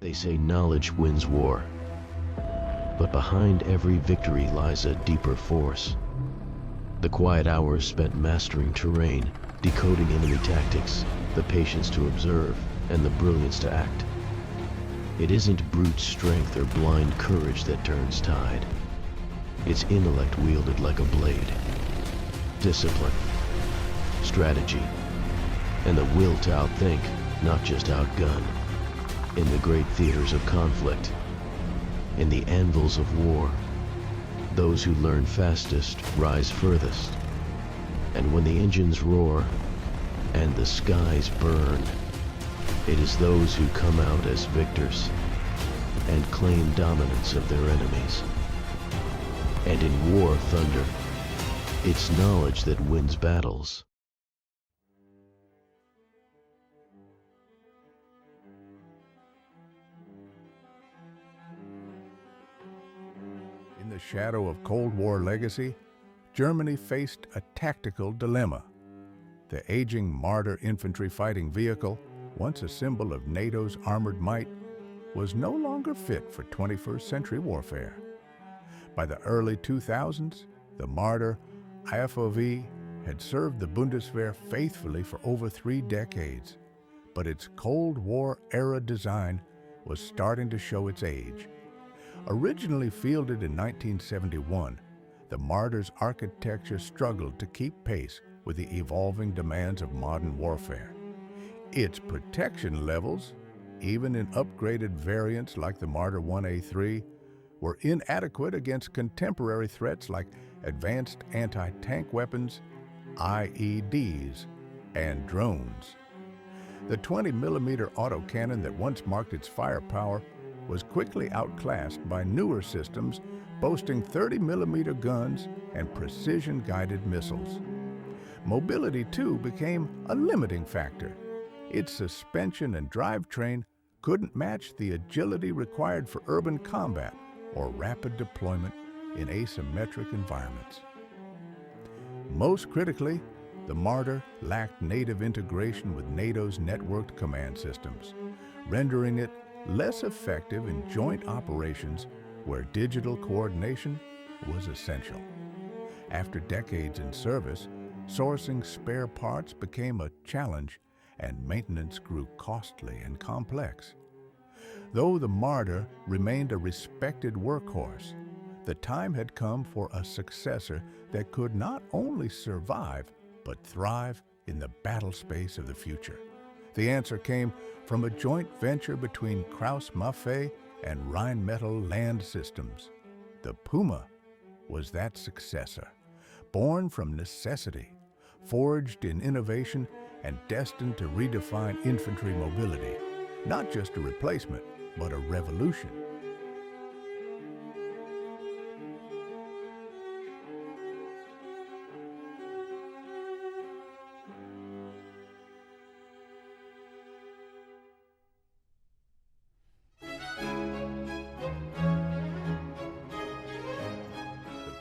They say knowledge wins war, but behind every victory lies a deeper force. The quiet hours spent mastering terrain, decoding enemy tactics, the patience to observe, and the brilliance to act. It isn't brute strength or blind courage that turns tide. It's intellect wielded like a blade. Discipline, strategy, and the will to outthink, not just outgun. In the great theaters of conflict, in the anvils of war, those who learn fastest rise furthest. And when the engines roar and the skies burn, it is those who come out as victors and claim dominance of their enemies. And in war thunder, it's knowledge that wins battles. In the shadow of Cold War legacy, Germany faced a tactical dilemma. The aging Marder infantry fighting vehicle, once a symbol of NATO's armored might, was no longer fit for 21st century warfare. By the early 2000s, the Marder IFV had served the Bundeswehr faithfully for over 3 decades, but its Cold War-era design was starting to show its age. Originally fielded in 1971, the Marder's architecture struggled to keep pace with the evolving demands of modern warfare. Its protection levels, even in upgraded variants like the Marder 1A3, were inadequate against contemporary threats like advanced anti-tank weapons, IEDs, and drones. The 20mm autocannon that once marked its firepower was quickly outclassed by newer systems boasting 30mm guns and precision-guided missiles. Mobility, too, became a limiting factor. Its suspension and drivetrain couldn't match the agility required for urban combat or rapid deployment in asymmetric environments. Most critically, the Marder lacked native integration with NATO's networked command systems, rendering it less effective in joint operations where digital coordination was essential. After decades in service, sourcing spare parts became a challenge and maintenance grew costly and complex. Though the Marder remained a respected workhorse, the time had come for a successor that could not only survive, but thrive in the battle space of the future. The answer came from a joint venture between Krauss-Maffei and Rheinmetall Land Systems. The Puma was that successor, born from necessity, forged in innovation, and destined to redefine infantry mobility. Not just a replacement, but a revolution.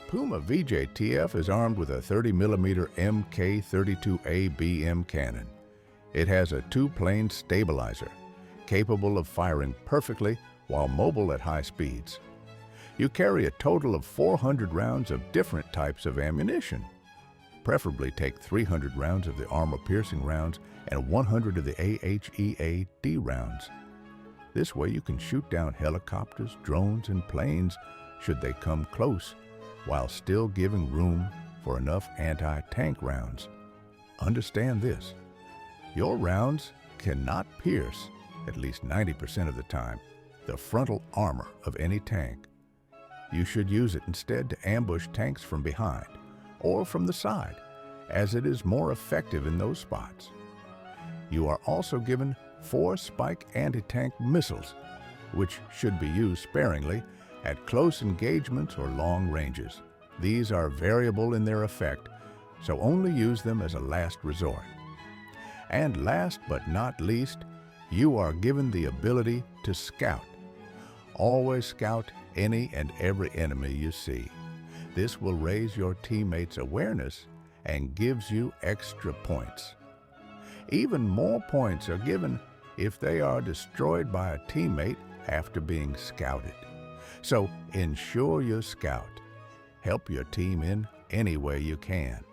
Puma VJTF is armed with a 30mm Mk32A BM cannon. It has a 2-plane stabilizer, capable of firing perfectly while mobile at high speeds. You carry a total of 400 rounds of different types of ammunition. Preferably take 300 rounds of the armor-piercing rounds and 100 of the AHEAD rounds. This way you can shoot down helicopters, drones, and planes should they come close, while still giving room for enough anti-tank rounds. Understand this: your rounds cannot pierce, at least 90% of the time, the frontal armor of any tank. You should use it instead to ambush tanks from behind or from the side, as it is more effective in those spots. You are also given 4 Spike anti-tank missiles, which should be used sparingly at close engagements or long ranges. These are variable in their effect, so only use them as a last resort. And last but not least, you are given the ability to scout. Always scout any and every enemy you see. This will raise your teammates' awareness and gives you extra points. Even more points are given if they are destroyed by a teammate after being scouted. So ensure your scout. Help your team in any way you can.